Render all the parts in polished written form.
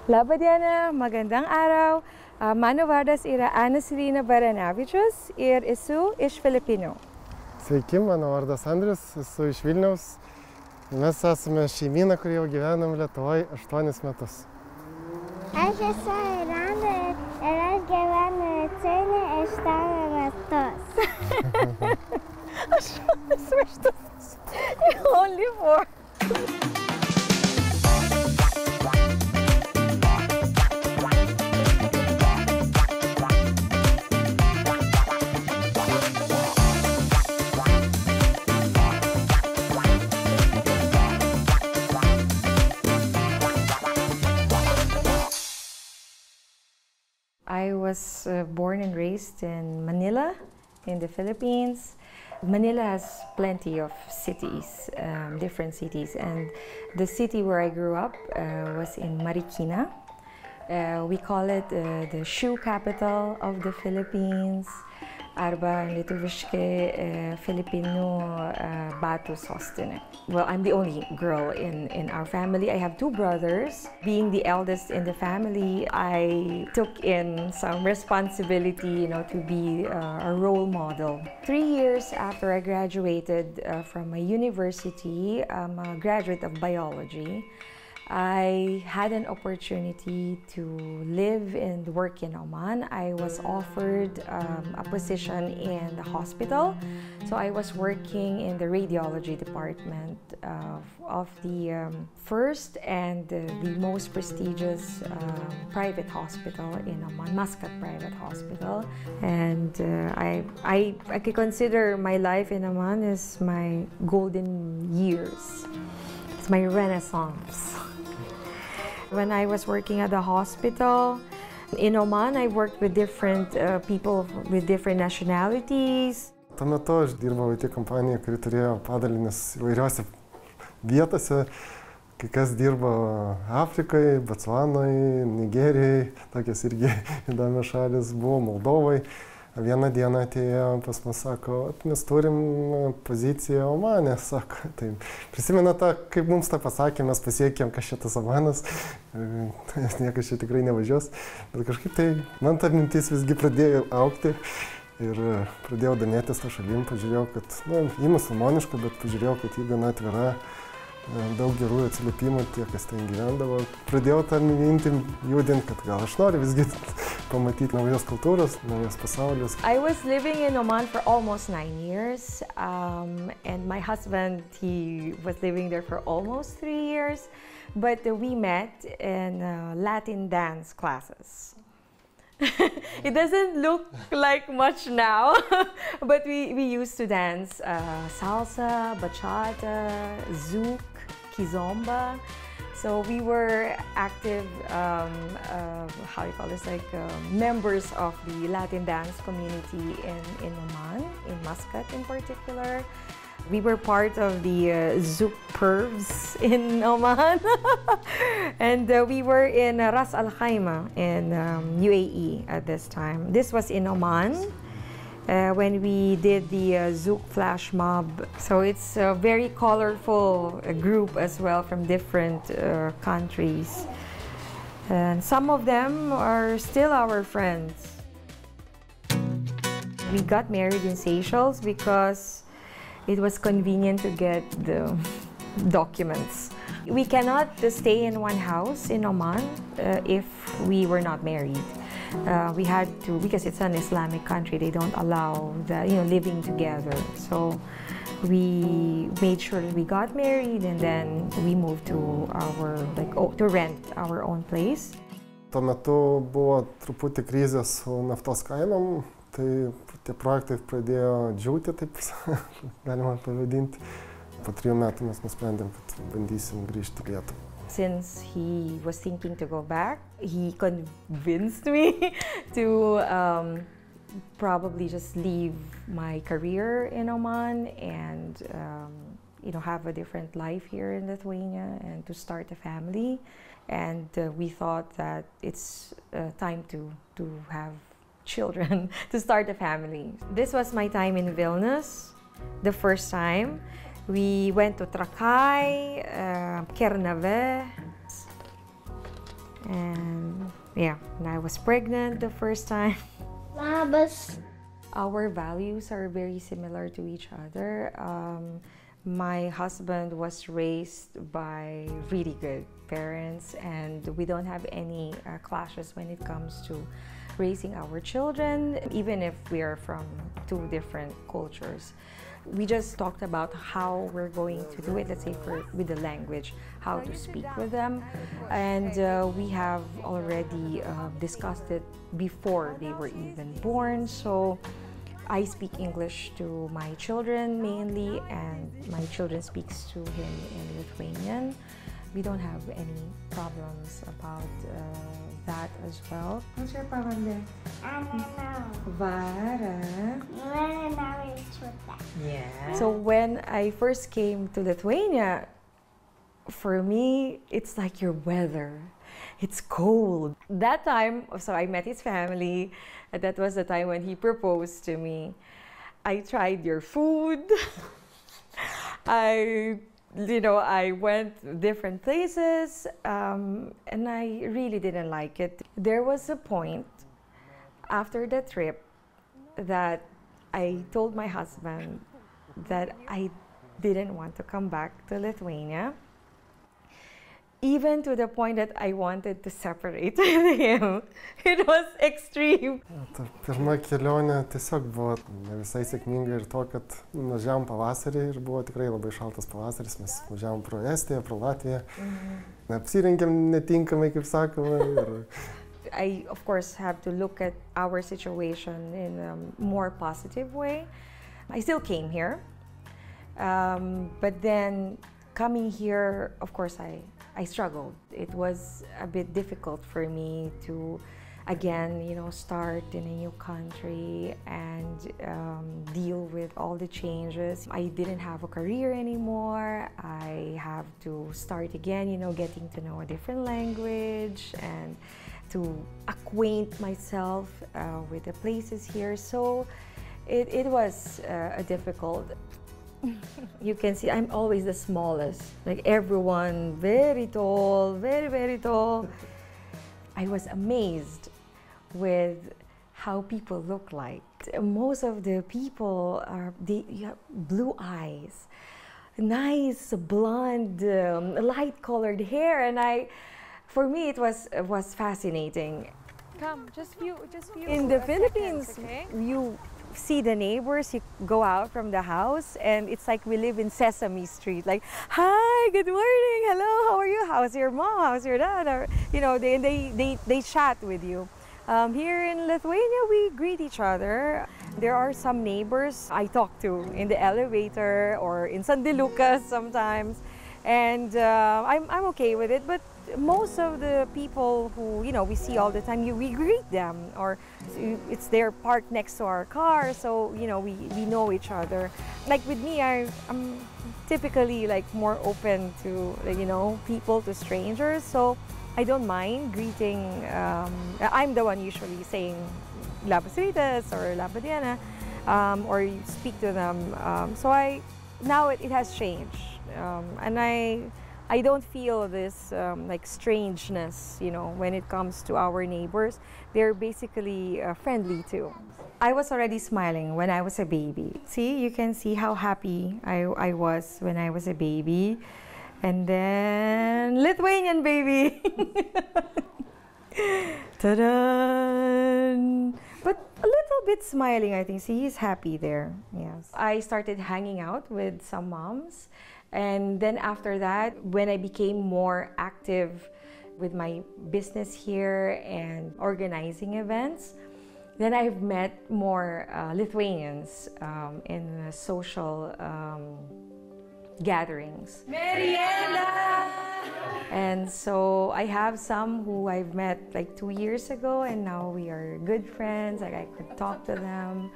Laba diena, magandang araw. Mano vardas yra Celina Varanavicius ir esu iš Filipinų. Sveiki, mano vardas Andrius, esu iš Vilniaus. Mes esame šeimyna, kurie jau gyvenam Lietuvoje 8 metus. Aš esu Merienda ir aš gyvenu Celina 8 metus. Aš esu iš tos. Only 4. I was born and raised in Manila, in the Philippines. Manila has plenty of cities, different cities, and the city where I grew up was in Marikina. We call it the shoe capital of the Philippines. Arba lietuviškai Filipinų batu sostinė. Well, I'm the only girl in our family. I have 2 brothers. Being the eldest in the family, I took in some responsibility, to be a role model. 3 years after I graduated from my university, I'm a graduate of biology. I had an opportunity to live and work in Oman. I was offered a position in the hospital. So I was working in the radiology department of the first and the most prestigious private hospital in Oman, Muscat Private Hospital. And I could consider my life in Oman as my golden years. It's my renaissance. When I was working at the hospital in Oman, I worked with different people with different nationalities. Tuo metu aš dirbau IT kompanijoje, kuri turėjo padalinius įvairiose vietose. Kai kas dirbo Afrikai, Botsvanoje, Nigerijai, tokios irgi įdomios šalis buvo, Moldovai. Vieną dieną atėjo pas mus, sako, mes turim poziciją Omane, sako. Tai prisimena tą, kaip mums tą pasakė, mes pasiekėm, kas šitas Omanas, niekas čia tikrai nevažiuos. Bet kažkaip tai man ta mintis visgi pradėjo augti ir pradėjau domėtis tą šalim, pažiūrėjau, kad, ji musulmoniška, bet pažiūrėjau, kad ji gana atvira. Daug gerų atsiliepimų, tie, kas ten gyvendavo. Pradėjau tą mintį judinti, kad gal aš noriu visgi pamatyti naujas kultūras, naujas pasaulius. I was living in Oman for almost 9 years, and my husband, he was living there for almost 3 years, but we met in Latin dance classes. It doesn't look like much now, but we used to dance salsa, bachata, zouk, kizomba. So we were active, how do you call this, members of the Latin dance community in Oman, in Muscat in particular. We were part of the zouk pervs in Oman. And we were in Ras Al Khaimah in UAE at this time. This was in Oman when we did the zouk flash mob. So it's a very colorful group as well from different countries. And some of them are still our friends. We got married in Seychelles because it was convenient to get the documents. We cannot stay in one house in Oman if we were not married. We had to, because it's an Islamic country, they don't allow the, living together. So we made sure that we got married, and then we moved to our, to rent our own place. Tuo metu buvo truputį krizė su naftos kainom, tai tie projektai pradėjo džiūti, taip galima pavadinti. Po 3 metų mes nusprendėm, kad bandysim grįžti į Lietuvą. Since he was thinking to go back, he convinced me to probably just leave my career in Oman and have a different life here in Lithuania and to start a family. And we thought that it's time to have children, to start a family. This was my time in Vilnius, the first time. We went to Trakai, Kernavė, And yeah, and I was pregnant the first time. Labas. Our values are very similar to each other. My husband was raised by really good parents, and we don't have any clashes when it comes to raising our children, even if we are from two different cultures. We just talked about how we're going to do it, let's say with the language, how to speak with them. And we have already discussed it before they were even born. So I speak English to my children mainly, and my children speaks to him in Lithuanian. We don't have any problems about that as well. What's your pavardė? Varanavičius. Yeah. So when I first came to Lithuania, for me, it's like your weather. It's cold. That time, so I met his family. That was the time when he proposed to me. I tried your food. I went different places, and I really didn't like it. There was a point after the trip that I told my husband that I didn't want to come back to Lithuania, even to the point that I wanted to separate with him. It was extreme. Ta pirma kelionė tiesiog buvo ne visai sėkminga ir to, kad nuvažiavom pavasarį ir buvo tikrai labai šaltas pavasaris. Mes važiavom pro Estiją, pro Latviją. Apsirengėm netinkamai, kaip sakoma. I, of course, have to look at our situation in a more positive way. I still came here, but then coming here, of course, I struggled. It was a bit difficult for me to, again, start in a new country and deal with all the changes. I didn't have a career anymore. I have to start again, getting to know a different language and to acquaint myself with the places here. So it was a difficult. You can see I'm always the smallest, like everyone, very tall, very, very tall. I was amazed with how people look like. Most of the people you have blue eyes, nice blonde, light-colored hair, and for me it was fascinating. Come, just view. In the Philippines, okay? You see the neighbors, you go out from the house and it's like we live in Sesame Street, like, hi, good morning, hello, how are you, how's your mom, how's your dad, or, they chat with you. Here in Lithuania, we greet each other. There are some neighbors I talk to in the elevator or in San De Lucas sometimes, and I'm okay with it, but most of the people who we see all the time, we greet them, or it's they're parked next to our car, so we know each other. Like with me, I'm typically like more open to people, to strangers, so I don't mind greeting. I'm the one usually saying Labas rytas or Labadiena, or you speak to them. So now it has changed, and I don't feel this like strangeness, when it comes to our neighbors. They're basically friendly too. I was already smiling when I was a baby. See, you can see how happy I was when I was a baby. And then Lithuanian baby. Ta-da! But a little bit smiling, I think. See, he's happy there. Yes. I started hanging out with some moms. And then after that, when I became more active with my business here and organizing events, then I've met more Lithuanians in social gatherings. Merienda! And so I have some who I've met like 2 years ago, and now we are good friends. Like I could talk to them,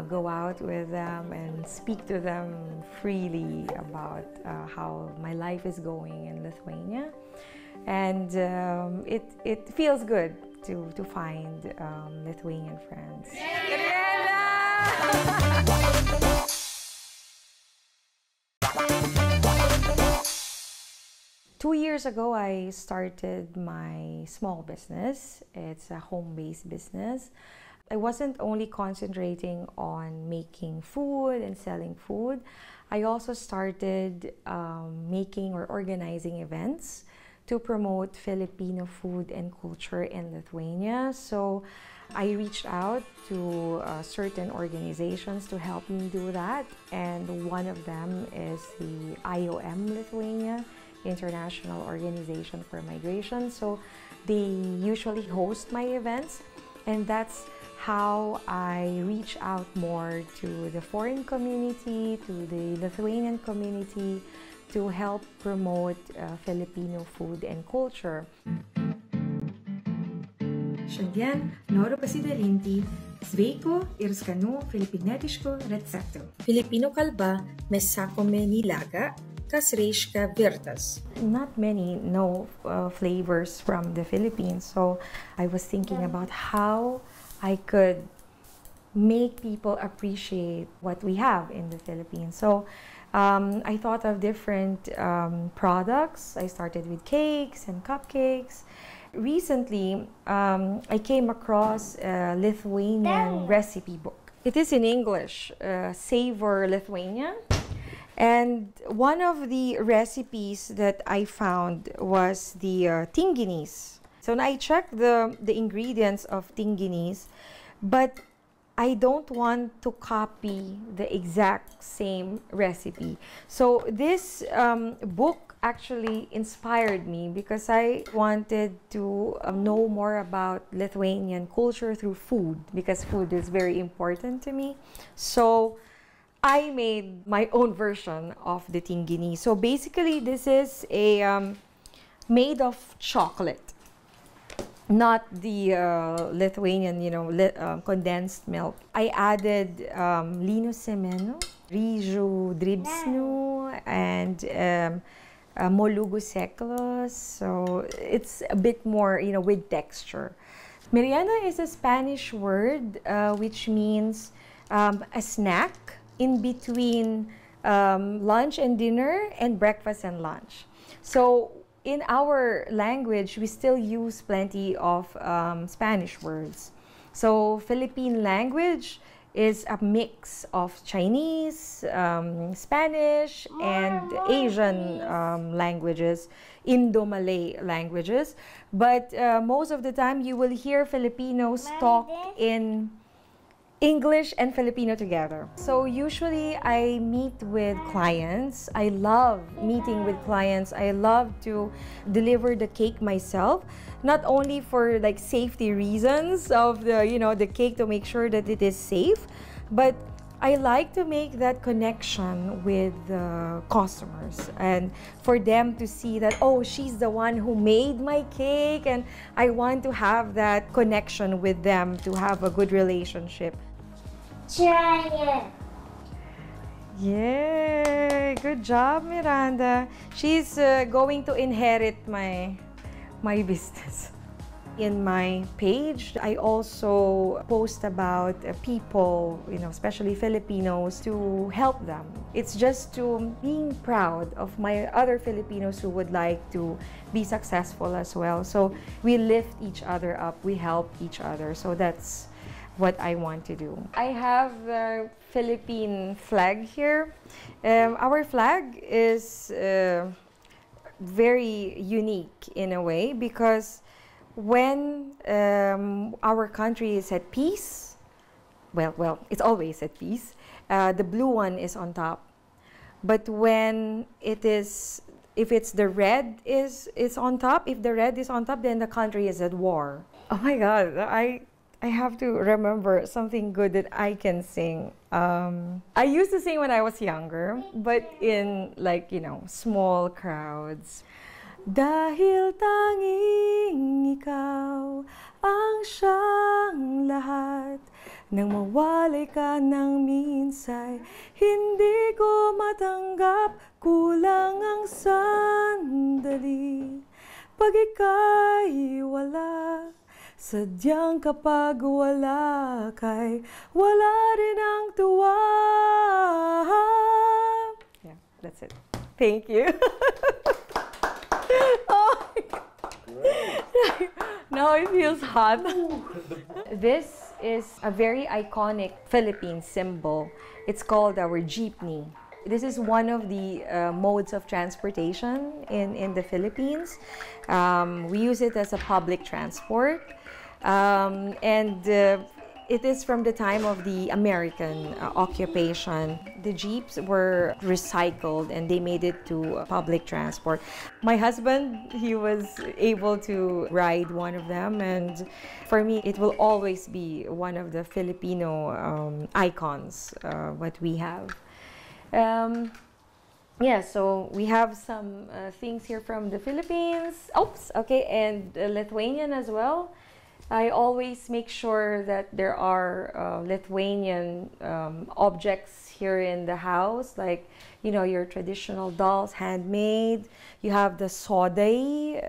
go out with them, and speak to them freely about how my life is going in Lithuania. And it feels good to find Lithuanian friends. 2 years ago, I started my small business. It's a home-based business. I wasn't only concentrating on making food and selling food. I also started making or organizing events to promote Filipino food and culture in Lithuania. So I reached out to certain organizations to help me do that. And one of them is the IOM Lithuania, International Organization for Migration. So they usually host my events, and that's how I reach out more to the foreign community, to the Lithuanian community, to help promote Filipino food and culture. Šiandien noriu pasidalinti sveiko ir skanių filipinietiškų receptų. Filipinų kalba mes sakome nilaga, kas reiškia virtas. Not many know flavors from the Philippines, so I was thinking about how I could make people appreciate what we have in the Philippines. So I thought of different products. I started with cakes and cupcakes. Recently, I came across a Lithuanian recipe book. It is in English, Savor Lithuania. And one of the recipes that I found was the tinginis. So I checked the ingredients of tinginis, but I don't want to copy the exact same recipe. So this book actually inspired me because I wanted to know more about Lithuanian culture through food, because food is very important to me. So I made my own version of the tingini. So basically this is a made of chocolate. Not the Lithuanian, condensed milk. I added lino semeno, ryžų dribsnių, and molugu seklos. So it's a bit more, with texture. Merienda is a Spanish word which means a snack in between lunch and dinner and breakfast and lunch. So in our language, we still use plenty of Spanish words. So Philippine language is a mix of Chinese, Spanish, and Asian languages, Indo-Malay languages. But most of the time, you will hear Filipinos talk in English and Filipino together. So usually I meet with clients. I love meeting with clients. I love to deliver the cake myself, not only for safety reasons of the cake, to make sure that it is safe, but I like to make that connection with the customers and for them to see that, oh, she's the one who made my cake, and I want to have that connection with them to have a good relationship. Try it. Yay! Good job, Miranda. She's going to inherit my business. In my page, I also post about people, especially Filipinos, to help them. It's just to being proud of my other Filipinos who would like to be successful as well. So we lift each other up, we help each other. So that's what I want to do. I have the Philippine flag here. Our flag is very unique in a way because when our country is at peace, well, it's always at peace, the blue one is on top. But when if it's the red is on top, if the red is on top, then the country is at war. Oh my God, I have to remember something good that I can sing. I used to sing when I was younger, but in small crowds. Dahil tanging ikaw ang siyang lahat, nang mawalay ka ng minsay, hindi ko matanggap, kulang ang sandali. Pag ika'y wala, sadyang kapag wala kay, wala rin ang tuwa. Yeah, that's it. Thank you. Now it feels hot. This is a very iconic Philippine symbol. It's called our jeepney. This is one of the modes of transportation in the Philippines. We use it as a public transport. It is from the time of the American occupation. The jeeps were recycled and they made it to public transport. My husband, he was able to ride one of them, and for me, it will always be one of the Filipino icons, what we have. Yeah, so we have some things here from the Philippines. Oops, okay, and Lithuanian as well. I always make sure that there are Lithuanian objects here in the house, like, you know, your traditional dolls, handmade. You have the sodai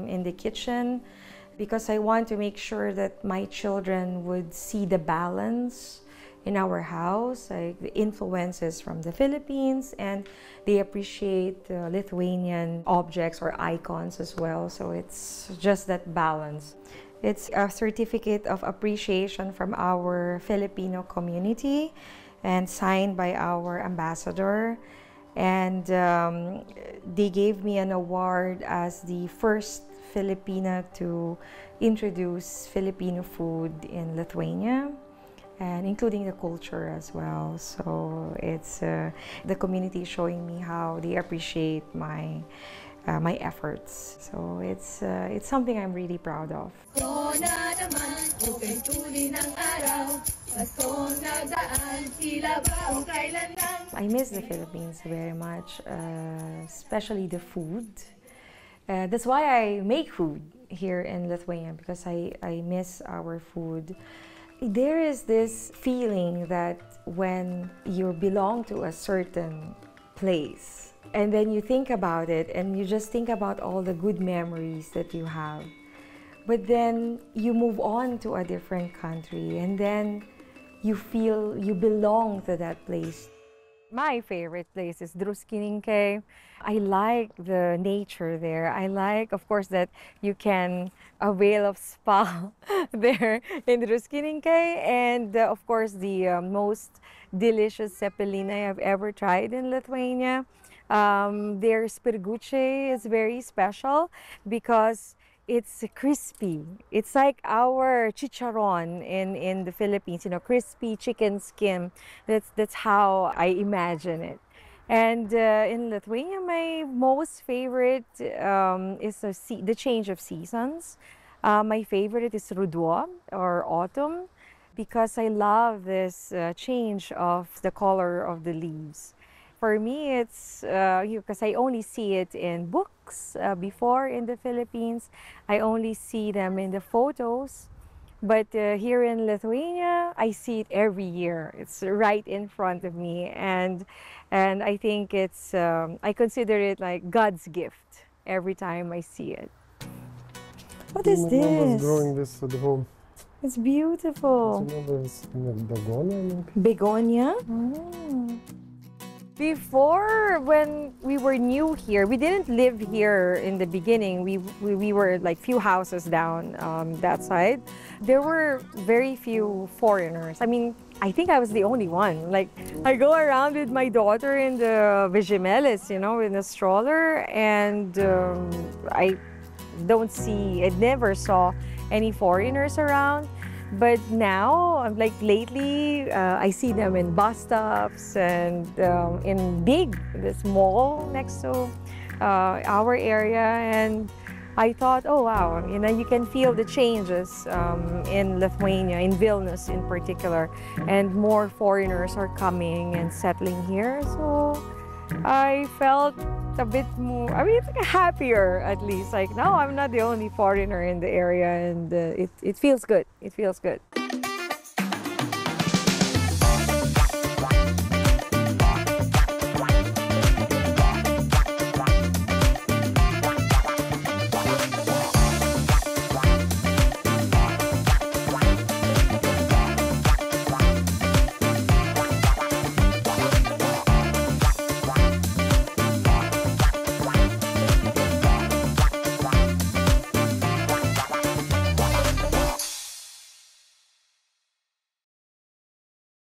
in the kitchen, because I want to make sure that my children would see the balance in our house, like the influences from the Philippines, and they appreciate Lithuanian objects or icons as well. So it's just that balance. It's a certificate of appreciation from our Filipino community and signed by our ambassador. And they gave me an award as the first Filipina to introduce Filipino food in Lithuania, and including the culture as well. So it's the community showing me how they appreciate my efforts. So it's something I'm really proud of. I miss the Philippines very much, especially the food. That's why I make food here in Lithuania, because I miss our food. There is this feeling that when you belong to a certain place, and then you think about it and you just think about all the good memories that you have, but then you move on to a different country and then you feel you belong to that place. My favorite place is Druskininkai. I like the nature there. I like, of course, that you can avail of spa there in Druskininkai, and of course the most delicious cepelina I've ever tried in Lithuania. Their spirguche is very special because it's crispy. It's like our chicharron in the Philippines, you know, crispy chicken skin. That's how I imagine it. And in Lithuania, my most favorite is the change of seasons. My favorite is ruduo, or autumn, because I love this change of the color of the leaves. For me, it's because I only see it in books before in the Philippines. I only see them in the photos. But here in Lithuania, I see it every year. It's right in front of me. And I think it's, I consider it like God's gift every time I see it. What is My mom was this? growing this at home. It's beautiful. It's begonia. Begonia? Oh. Before, when we were new here, we didn't live here in the beginning. We were like few houses down that side. There were very few foreigners. I mean, I think I was the only one. Like, I go around with my daughter in the vegemeles, you know, in a stroller, and I never saw any foreigners around. But now, like lately, I see them in bus stops and in this mall next to our area. And I thought, oh wow, you know, you can feel the changes in Lithuania, in Vilnius in particular, and more foreigners are coming and settling here. So I felt a bit more, I mean, happier at least. Like, no, I'm not the only foreigner in the area, and it feels good. It feels good.